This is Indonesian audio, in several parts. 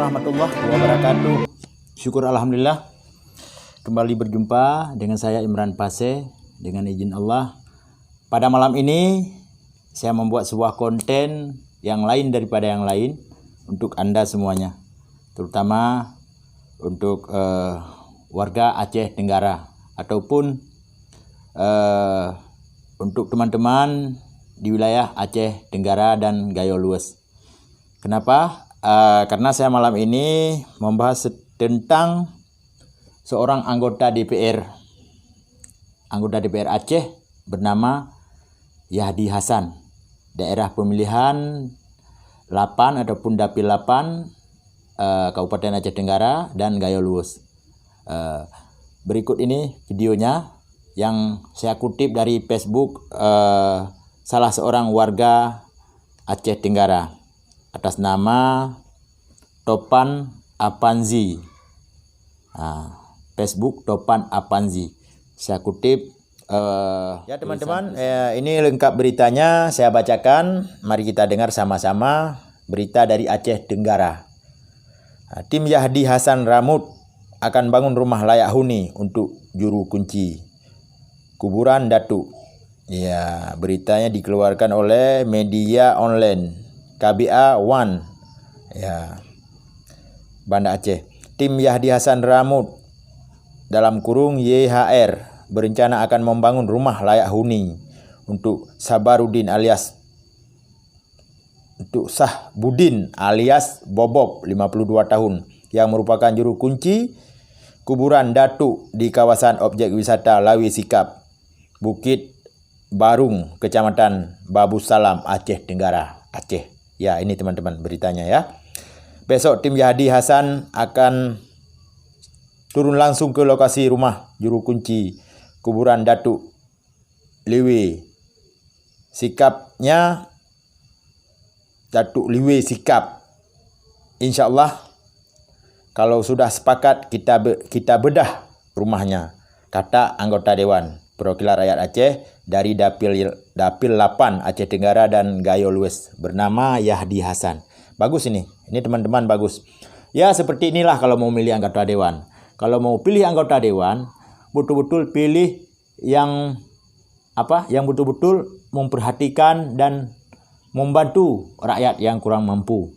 warahmatullahi wabarakatuh. Syukur alhamdulillah kembali berjumpa dengan saya Imran Pase. Dengan izin Allah, pada malam ini saya membuat sebuah konten yang lain daripada yang lain untuk Anda semuanya, terutama untuk warga Aceh Tenggara ataupun untuk teman-teman di wilayah Aceh Tenggara dan Gayo Lues. Kenapa? Karena saya malam ini membahas tentang seorang anggota DPR Aceh bernama Yahdi Hasan, daerah pemilihan 8 ataupun Dapil 8 Kabupaten Aceh Tenggara dan Gayo Lues. Berikut ini videonya yang saya kutip dari Facebook salah seorang warga Aceh Tenggara atas nama Topan Apanzi. Facebook Topan Apanzi. Saya kutip ya teman-teman, ini lengkap beritanya saya bacakan. Mari kita dengar sama-sama berita dari Aceh Tenggara. Tim Yahdi Hasan Ramut akan bangun rumah layak huni untuk juru kunci kuburan Datuk. Ya, beritanya dikeluarkan oleh media online KBA One, ya, Banda Aceh. Tim Yahdi Hasan Ramut dalam kurung YHR berencana akan membangun rumah layak huni untuk Sahbudin alias Bobob 52 tahun yang merupakan juru kunci kuburan Datuk di kawasan objek wisata Lawi Sikap, Bukit Barung, Kecamatan Babu Salam, Aceh Tenggara, Aceh. Ya, ini teman-teman beritanya ya. Besok tim Yahdi Hasan akan turun langsung ke lokasi rumah juru kunci kuburan Datuk Liwe. Sikapnya Datuk Liwe Sikap. Insya Allah kalau sudah sepakat kita bedah rumahnya, kata anggota Dewan Perwakilan Rakyat Aceh dari Dapil 8 Aceh Tenggara dan Gayo Lues bernama Yahdi Hasan. Bagus ini teman-teman, bagus. Ya, seperti inilah kalau mau milih anggota dewan. Kalau mau pilih anggota dewan, betul-betul pilih yang yang betul-betul memperhatikan dan membantu rakyat yang kurang mampu.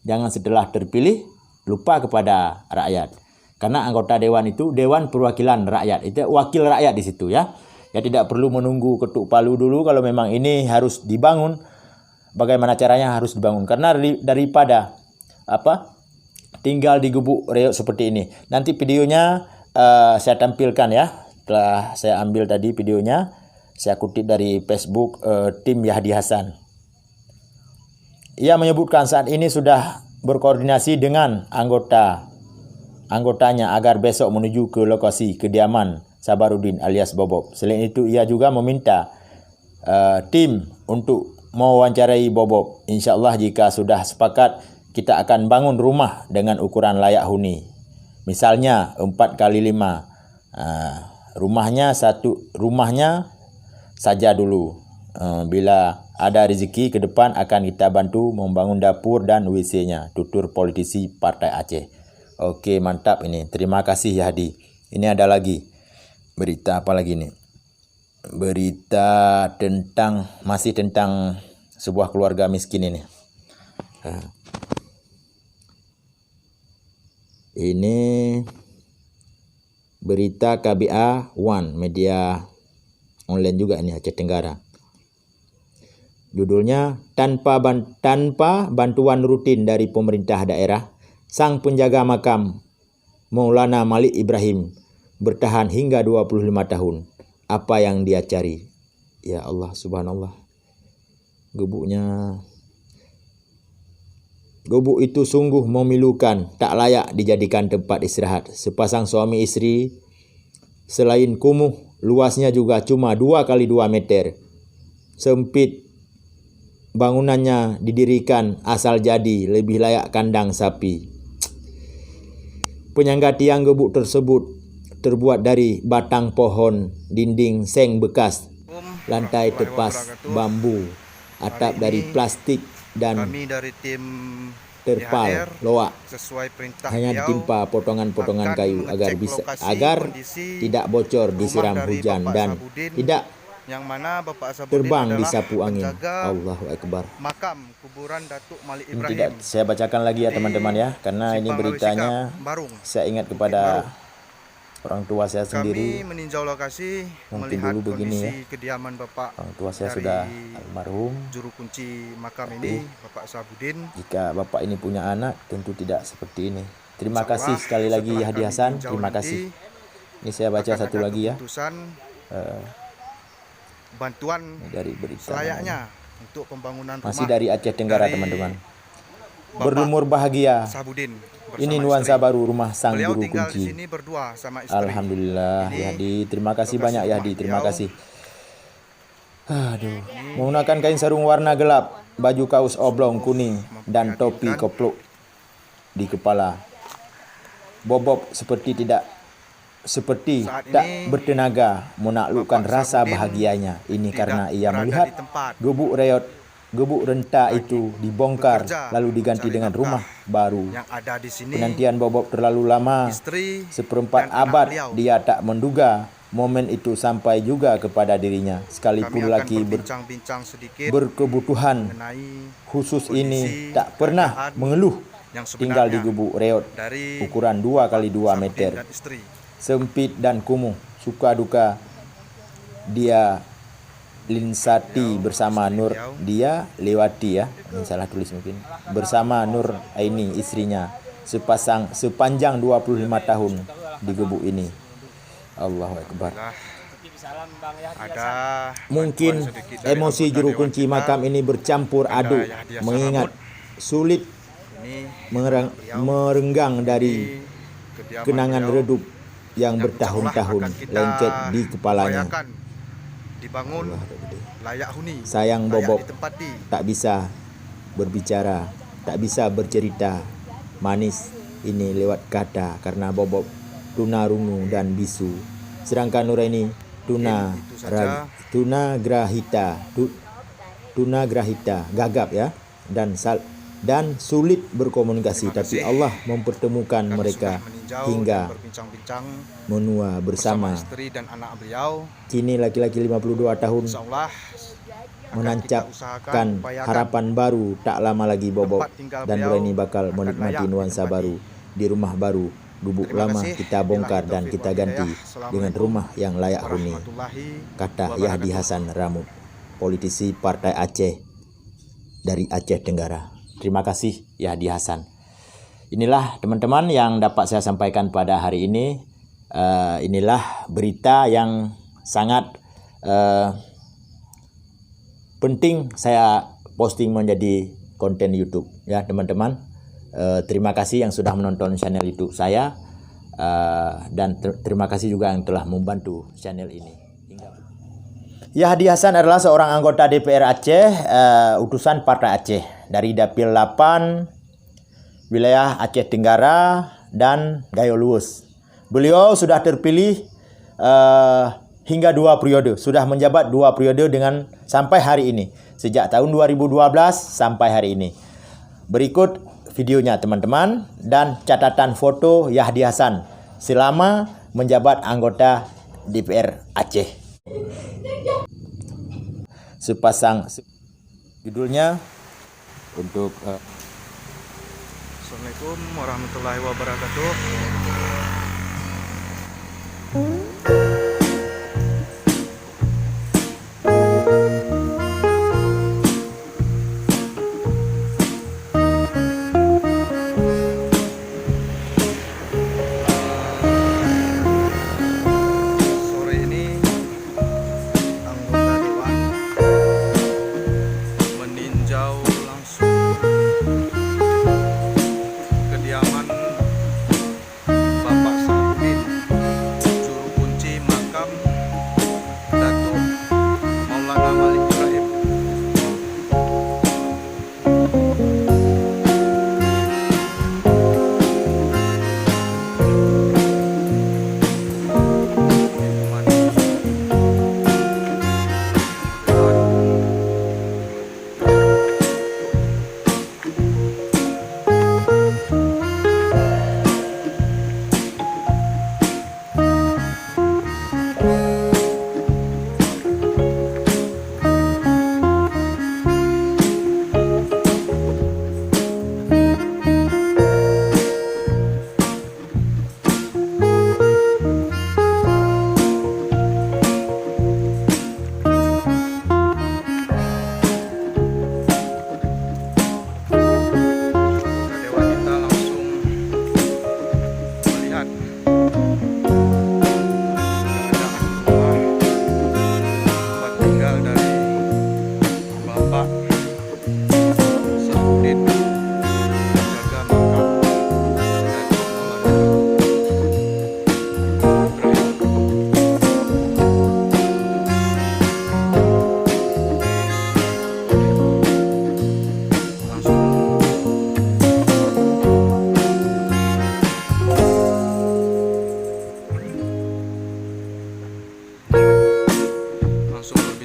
Jangan setelah terpilih lupa kepada rakyat. Karena anggota dewan itu Dewan Perwakilan Rakyat, itu wakil rakyat di situ ya. Ya, tidak perlu menunggu ketuk palu dulu kalau memang ini harus dibangun. Bagaimana caranya harus dibangun? Karena daripada tinggal digebuk reot seperti ini. Nanti videonya saya tampilkan ya. Setelah saya ambil tadi videonya, saya kutip dari Facebook tim Yahdi Hasan. Ia menyebutkan saat ini sudah berkoordinasi dengan anggotanya agar besok menuju ke lokasi kediaman Sahbudin alias Bobob. Selain itu, ia juga meminta tim untuk mewawancarai Bobob. Insya Allah jika sudah sepakat, kita akan bangun rumah dengan ukuran layak huni. Misalnya 4x5. Rumahnya saja dulu. Bila ada rezeki ke depan akan kita bantu membangun dapur dan WC-nya, tutur politisi Partai Aceh. Oke, mantap ini. Terima kasih Yahdi. Ini ada lagi. Berita apa lagi nih? Berita masih tentang sebuah keluarga miskin ini. Ini berita KBA One, media online juga ini Aceh Tenggara. Judulnya, tanpa bantuan rutin dari pemerintah daerah, sang penjaga makam Maulana Malik Ibrahim bertahan hingga 25 tahun. Apa yang dia cari? Ya Allah, subhanallah. Gubuk itu sungguh memilukan, tak layak dijadikan tempat istirahat. Sepasang suami istri, selain kumuh, luasnya juga cuma 2 kali 2 meter. Sempit, bangunannya didirikan asal jadi, lebih layak kandang sapi. Penyangga tiang gubuk tersebut terbuat dari batang pohon, dinding seng bekas, lantai tepas bambu, atap dari plastik, dan kami dari tim terpal loak sesuai perintah hanya ditimpa potongan-potongan kayu agar tidak bocor disiram hujan dan tidak yang mana Bapak Sabudin terbang adalah disapu angin. penjaga Allahu Akbar. makam kuburan Datuk Malik Ini Ibrahim. tidak saya bacakan lagi ya teman-teman ya, karena ini beritanya saya ingat kepada orang tua saya sendiri. Kami meninjau lokasi, Mungkin melihat dulu begini kondisi kediaman Bapak Orang tua saya dari sudah almarhum. juru kunci makam ini, Bapak Sabudin. Jika Bapak ini punya anak, tentu tidak seperti ini. Terima Insyaallah, kasih sekali lagi setelah Hadi kami Hasan. tinjau Terima nanti, kasih. Ini saya baca akan satu ada lagi ya. keputusan bantuan Dari berita selayaknya untuk pembangunan rumah. masih dari Aceh Tenggara dari teman-teman. Bapak Berumur bahagia. Sabudin Ini bersama nuansa istri. baru rumah sang Beliau juru tinggal di kunci. sini berdua sama istri. Alhamdulillah Ini Yahdi, terima kasih lokasi banyak rumah Yahdi, terima beliau. kasih. Aduh, menggunakan kain sarung warna gelap, baju kaos oblong kuning dan topi koplok di kepala. Bobob seperti Saat tak ini, bertenaga menaklukkan Bapak rasa Sabudin bahagianya. Ini tidak karena ia berada melihat di tempat. gubuk renta itu dibongkar bekerja, lalu diganti mencari dengan nafkah rumah baru. yang ada di sini. Penantian Bobob terlalu lama. Istri Seperempat dan anak abad beliau. dia tak menduga momen itu sampai juga kepada dirinya. Kami Sekalipun akan laki berbincang-bincang sedikit berkebutuhan mengenai khusus kondisi ini tak pernah keadaan mengeluh yang tinggal di sebenarnya gubuk reot dari ukuran 2 kali 2 Sabudin meter. dan istri. Sempit dan kumuh, suka duka dia linsati bersama Nur, dia lewati ya, ini salah tulis mungkin, bersama Nur Aini istrinya sepanjang 25 tahun di gubuk ini. Allahu Akbar. Ada Mungkin bantuan sedikit dari emosi anggota juru Dewan kunci kita. makam ini bercampur aduk, Yahdi Hasan mengingat Ramud. sulit Ini merenggang dari kediaman kenangan beliau redup yang yang bertahun-tahun insyaallah akan kita lengket di kepalanya. upayakan dibangun layak huni, Sayang layak Bobob ditempati. tak bisa berbicara, tak bisa bercerita manis ini lewat kata karena Bobob tunarungu dan bisu. Sedangkan Nuraini tunagrahita gagap ya dan sulit berkomunikasi, tapi Allah mempertemukan Kami mereka sudah meninjau hingga dan berbincang-bincang menua bersama. istri dan anak beliau. Kini laki-laki 52 tahun Insyaallah akan menancapkan kita usahakan, upayakan harapan baru. Tak lama lagi Bobob tempat tinggal dan beliau Nuraini bakal akan menikmati layak nuansa ditempati. baru di rumah baru. Gubuk Terima lama kasih. kita bongkar dan Billahi kita taufiq wal ganti hidayah. Assalamualaikum dengan rumah yang layak huni, warahmatullahi kata wabarakatuh. Yahdi Hasan Ramud, politisi Partai Aceh dari Aceh Tenggara. Terima kasih Yahdi Hasan. Inilah teman-teman yang dapat saya sampaikan pada hari ini. Inilah berita yang sangat penting saya posting menjadi konten YouTube ya teman-teman. Terima kasih yang sudah menonton channel YouTube saya dan terima kasih juga yang telah membantu channel ini. Yahdi Hasan adalah seorang anggota DPR Aceh, utusan Partai Aceh dari Dapil 8 wilayah Aceh Tenggara dan Gayo Luwus. Beliau sudah terpilih hingga 2 periode, sudah menjabat 2 periode dengan sampai hari ini, sejak tahun 2012 sampai hari ini. Berikut videonya teman-teman dan catatan foto Yahdi Hasan selama menjabat anggota DPR Aceh. Sepasang judulnya untuk Assalamualaikum warahmatullahi wabarakatuh.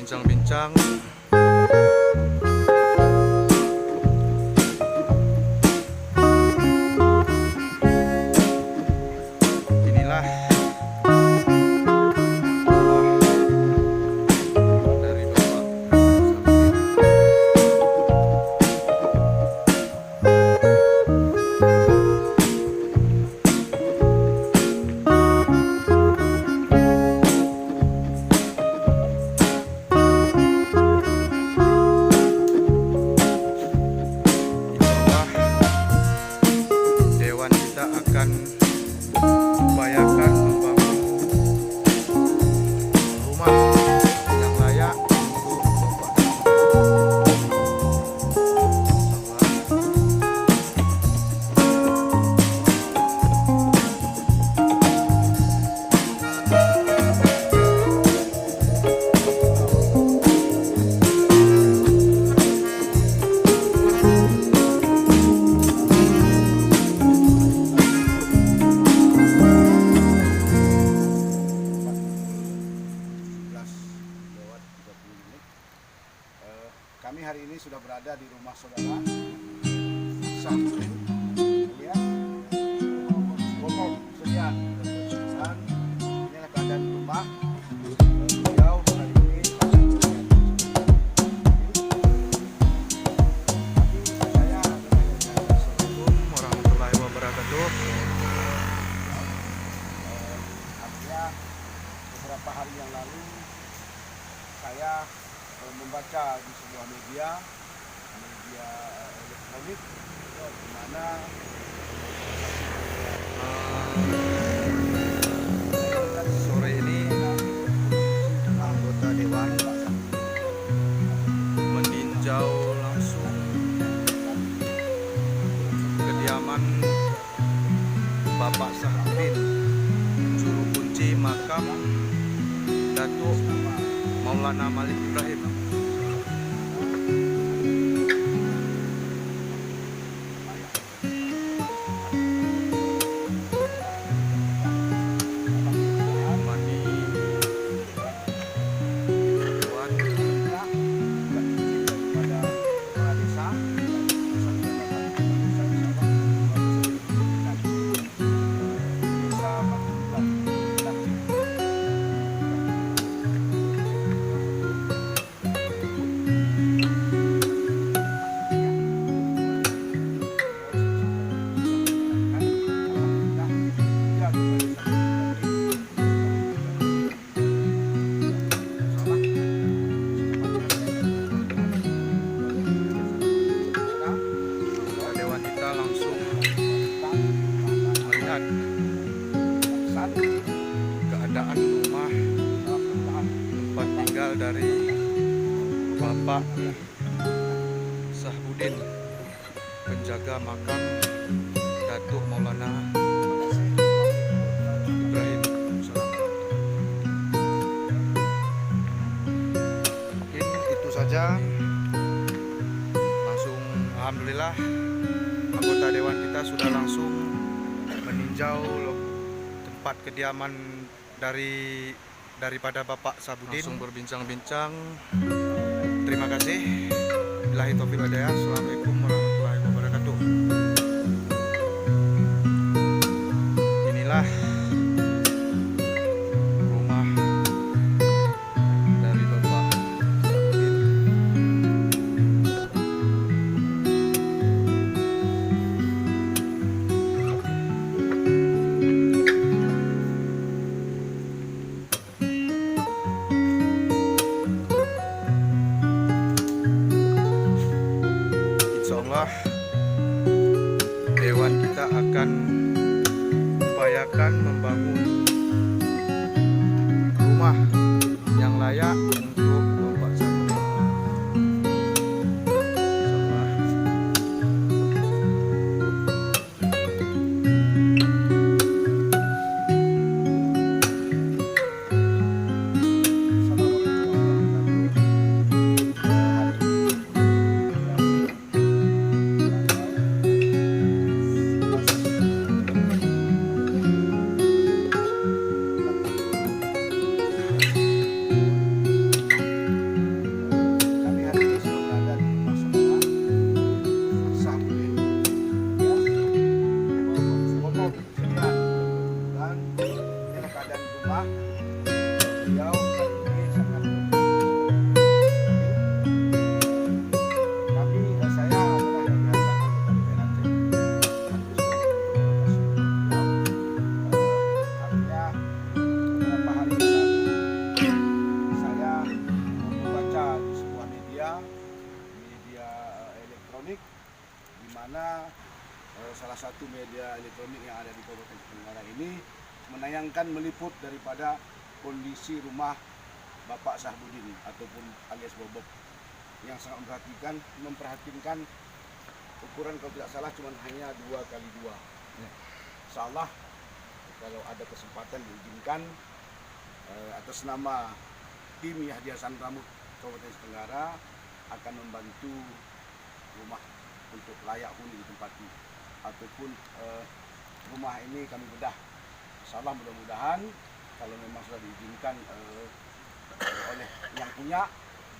berbincang-bincang. Inilah rumah dari Bapak Sabudin. Dewan kita akan upayakan membangun rumah yang layak untuk Bapak. Kami hari ini sudah berada di rumah saudara Sabudin alias Bokok Sedian. Dan inilah keadaan rumah beliau hari ini. Assalamualaikum warahmatullahi wabarakatuh. Artinya beberapa hari yang lalu saya membaca di sebuah media elektronik di mana Sore ini anggota dewan meninjau langsung kediaman Bapak Sabudin, juru kunci makam Datuk Maulana Malik Ibrahim. Mani Dewan pada kepala desa dewan kita langsung melihat keadaan rumah tempat tinggal dari Bapak Sabudin, penjaga makam Datuk Maulana Ibrahim. Mungkin itu saja. Langsung alhamdulillah anggota dewan kita sudah langsung meninjau tempat kediaman daripada Bapak Sabudin. Langsung berbincang-bincang. Terima kasih. Billahi taufiq wal hidayah. Assalamualaikum warahmatullahi wabarakatuh. Inilah rumah dari Bapak Sabudin. Insyaallah dewan kita akan upayakan membangun rumah yang layak untuk Bapak Sabudin. Insyaallah. mana salah satu media elektronik yang ada di Kabupaten Tenggara ini menayangkan meliput daripada kondisi rumah Bapak Sahbudin ataupun alias Bobok yang sangat memperhatikan ukuran kalau tidak salah cuma hanya 2x2. Insyaallah kalau ada kesempatan diizinkan atas nama tim Yayasan Ramut Kabupaten Tenggara akan membantu rumah untuk layak huni ditempati ataupun rumah ini kami bedah. Insyaallah mudah-mudahan kalau memang sudah diizinkan oleh yang punya,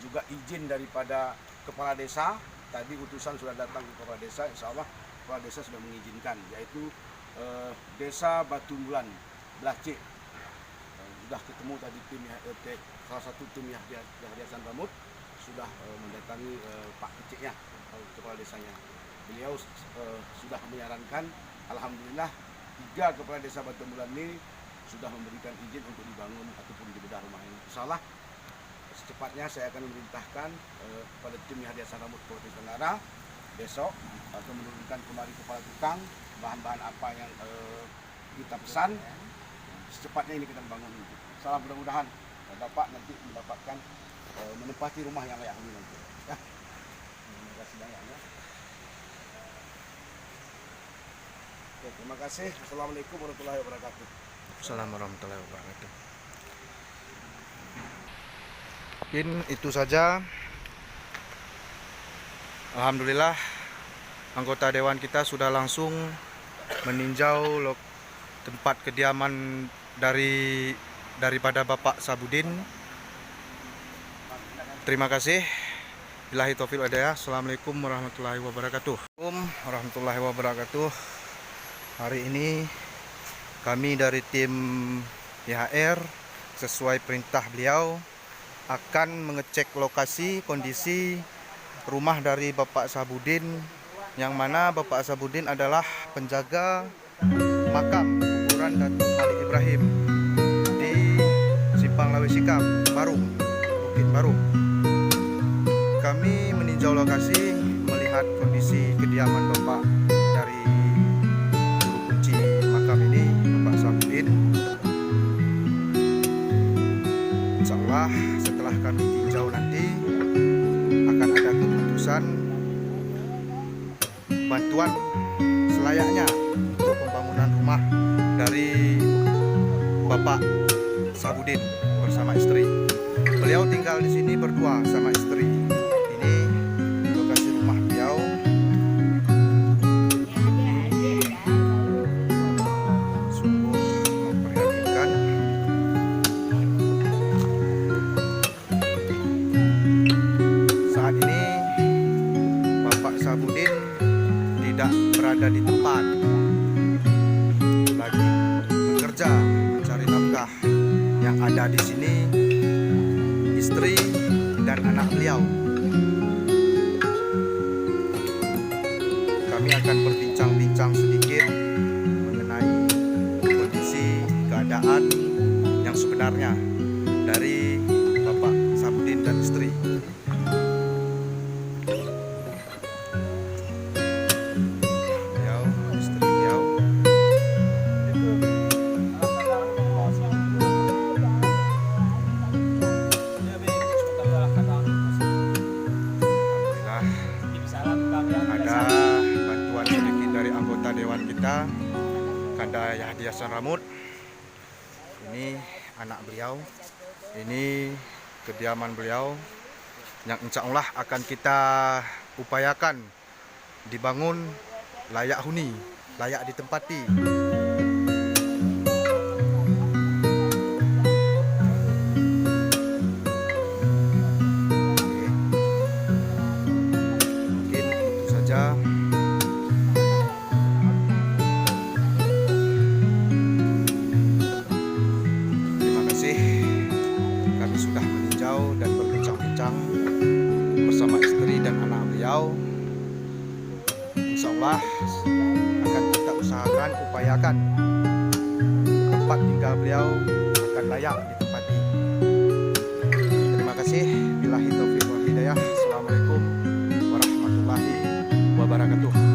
juga izin daripada kepala desa. Tadi utusan sudah datang ke kepala desa, insyaallah kepala desa sudah mengizinkan, yaitu Desa Batu Bulan Blacik. Sudah ketemu tadi tim salah satu tim Yayasan Ramut sudah mendatangi Pak Keciknya, kepala desanya. Beliau sudah menyarankan, alhamdulillah 3 kepala desa Batu Bulan ini sudah memberikan izin untuk dibangun ataupun dibedah rumah ini. Insyaallah secepatnya saya akan memerintahkan pada tim Yayasan Ramut Kabupaten Tenggara besok atau menurunkan kemari kepala tukang bahan-bahan apa yang kita pesan, secepatnya ini kita bangun. Insyaallah mudah-mudahan Bapak nanti mendapatkan menempati rumah yang layak huni nanti. Ya. Terima kasih banyak ya. Oke, terima kasih. Assalamualaikum warahmatullahi wabarakatuh. Assalamualaikum warahmatullahi wabarakatuh. Mungkin itu saja. Alhamdulillah anggota dewan kita sudah langsung meninjau tempat kediaman daripada Bapak Sahbudin. Terima kasih. Billahi taufiq wal hidayah. Assalamualaikum warahmatullahi wabarakatuh. Assalamualaikum warahmatullahi wabarakatuh. Hari ini kami dari tim YHR sesuai perintah beliau akan mengecek lokasi kondisi rumah dari Bapak Sahbudin, yang mana Bapak Sahbudin adalah penjaga makam kuburan Datuk Malik Ibrahim di Simpang Lawe Sikap, Barung, Bukit Barung. Kami meninjau lokasi, melihat kondisi kediaman Bapak dari juru kunci makam ini, Bapak Sahbudin. Insyaallah setelah kami tinjau nanti akan ada keputusan bantuan selayaknya untuk pembangunan rumah dari Bapak Sahbudin bersama istri. Beliau tinggal di sini berdua sama istri. Ini lokasi rumah beliau. Sungguh memprihatinkan. Saat ini Bapak Sahbudin tidak berada di tempat, lagi bekerja mencari nafkah. Yang ada di sini istri dan anak beliau. Kami akan berbincang-bincang sedikit mengenai kondisi keadaan yang sebenarnya dari Bapak Sahbudin dan istri. Ada bantuan sedikit dari anggota dewan kita, Kanda Yayasan Ramut. Ini anak beliau, ini kediaman beliau yang insya Allah akan kita upayakan dibangun layak huni, layak ditempati. Terima kasih. Kami sudah meninjau dan berbincang-bincang bersama istri dan anak beliau. Insya Allah akan kita usahakan, upayakan tempat tinggal beliau akan layak ditempati. Terima kasih. Billahi taufiq wal hidayah. Assalamualaikum warahmatullahi wabarakatuh.